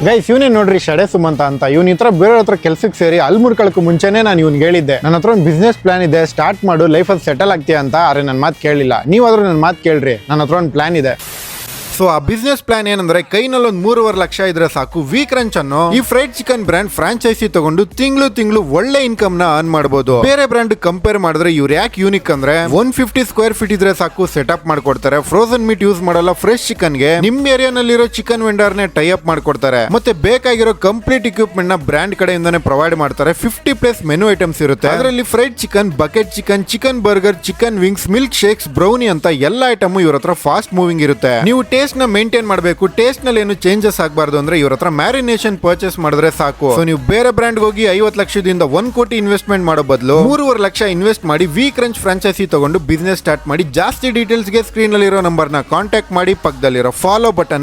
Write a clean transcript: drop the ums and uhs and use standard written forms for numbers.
Guys ಇವನೇ ನೋಡ್ರಿ ಶಡೆ ಸುಮಂತ ಅಂತ ಇವನ್ ಈ ತರ ಬೇರೆ ಹತ್ರ ಕೆಲ್ಸಕ್ಕೆ ಸೇರಿ ಅಲ್ಲಿ ಮುಡ್ಕೊಳಕ್ಕೂ ಮುಂಚೆನೆ ನಾನು ಇವ್ನಿಗೆ ಹೇಳಿದ್ದೆ ನನ್ನ ಹತ್ರ ಒಂದು ಬಿಸ್ನೆಸ್ ಪ್ಲಾನ್ ಇದೆ, ಸ್ಟಾರ್ಟ್ ಮಾಡು, ಲೈಫಲ್ಲಿ ಸೆಟಲ್ ಆಗ್ತೀಯ ಅಂತ. ಆದ್ರೆ ನನ್ನ ಮಾತು ಕೇಳಿಲ್ಲ. ನೀವಾದ್ರೂ ನನ್ನ ಮಾತು ಕೇಳ್ರಿ, ನನ್ನ ಹತ್ರ ಒಂದು ಪ್ಲಾನ್ ಇದೆ. ಸೊ ಆ ಬಿಸ್ನೆಸ್ ಪ್ಲಾನ್ ಏನಂದ್ರೆ ಕೈನಲ್ಲಿ ಒಂದು 3.5 ಲಕ್ಷ ಇದ್ರೆ ಸಾಕು, ವೀಕ್ ರಂಚ್ ಅನ್ನೋ ಈ ಫ್ರೈಡ್ ಚಿಕನ್ ಬ್ರ್ಯಾಂಡ್ ಫ್ರಾಂಚೈಸಿ ತಗೊಂಡು ತಿಂಗಳು ಒಳ್ಳೆ ಇನ್ಕಮ್ ನ ಅರ್ನ್ ಮಾಡಬಹುದು. ಬೇರೆ ಬ್ರ್ಯಾಂಡ್ ಕಂಪೇರ್ ಮಾಡಿದ್ರೆ ಇವ್ರು ಯಾಕೆ ಯೂನಿಕ್ ಅಂದ್ರೆ 150 ಸ್ಕ್ವೇರ್ ಫೀಟ್ ಇದ್ರೆ ಸಾಕು ಸೆಟಪ್ ಮಾಡ್ಕೊಡ್ತಾರೆ. ಫ್ರೋಸನ್ ಮೀಟ್ ಯೂಸ್ ಮಾಡಲ್ಲ. ಫ್ರೆಶ್ ಚಿಕನ್ ಗೆ ನಿಮ್ ಏರಿಯಾನಲ್ಲಿರೋ ಚಿಕನ್ ವೆಂಡರ್ ನೇ ಟೈ ಅಪ್ ಮಾಡ್ಕೊಡ್ತಾರೆ. ಮತ್ತೆ ಬೇಕಾಗಿರೋ ಕಂಪ್ಲೀಟ್ ಇಕ್ವಿಪ್ಮೆಂಟ್ ನ ಬ್ರ್ಯಾಂಡ್ ಕಡೆಯಿಂದಾನೆ ಪ್ರೊವೈಡ್ ಮಾಡ್ತಾರೆ. 50+ ಮೆನು ಐಟಮ್ಸ್ ಇರುತ್ತೆ. ಅದರಲ್ಲಿ fried chicken, bucket chicken, chicken burger, chicken wings, milk shakes, brownie ಅಂತ ಎಲ್ಲ ಐಟಮ್ ಇವ್ರ ಹತ್ರ ಫಾಸ್ಟ್ ಮೂವಿಂಗ್ ಇರುತ್ತೆ. ನೀವು ಟೇಸ್ಟ್ ನ ಮೇಂಟೈನ್ ಮಾಡಬೇಕು. ಟೇಸ್ಟ್ ನಲ್ಲಿ ಏನು ಚೇಂಜಸ್ ಆಗಬಾರ್ದು ಅಂದ್ರೆ ಇವ್ರ ಹತ್ರ ಮ್ಯಾರಿನೇಷನ್ ಪರ್ಚೇಸ್ ಮಾಡಿದ್ರೆ ಸಾಕು. ಸೊ ನೀವು ಬೇರೆ ಬ್ರ್ಯಾಂಡ್ ಹೋಗಿ 50 ಲಕ್ಷದಿಂದ 1 ಕೋಟಿ ಇನ್ವೆಸ್ಟ್ಮೆಂಟ್ ಮಾಡೋ ಬದಲು 3.5 ಲಕ್ಷ ಇನ್ವೆಸ್ಟ್ ಮಾಡಿ ವೀಕ್ ರಂಚ್ ಫ್ರಾಂಚೈಸಿ ತಗೊಂಡು ಬಿಸ್ನೆಸ್ ಸ್ಟಾರ್ಟ್ ಮಾಡಿ. ಜಾಸ್ತಿ ಡೀಟೇಲ್ಸ್ ಗೆ ಸ್ಕ್ರೀನ್ ಅಲ್ಲಿ ಇರೋ ನಂಬರ್ ನ ಕಾಂಟ್ಯಾಕ್ಟ್ ಮಾಡಿ. ಪಕ್ಕದಲ್ಲಿರೋ ಫಾಲೋ ಬಟನ್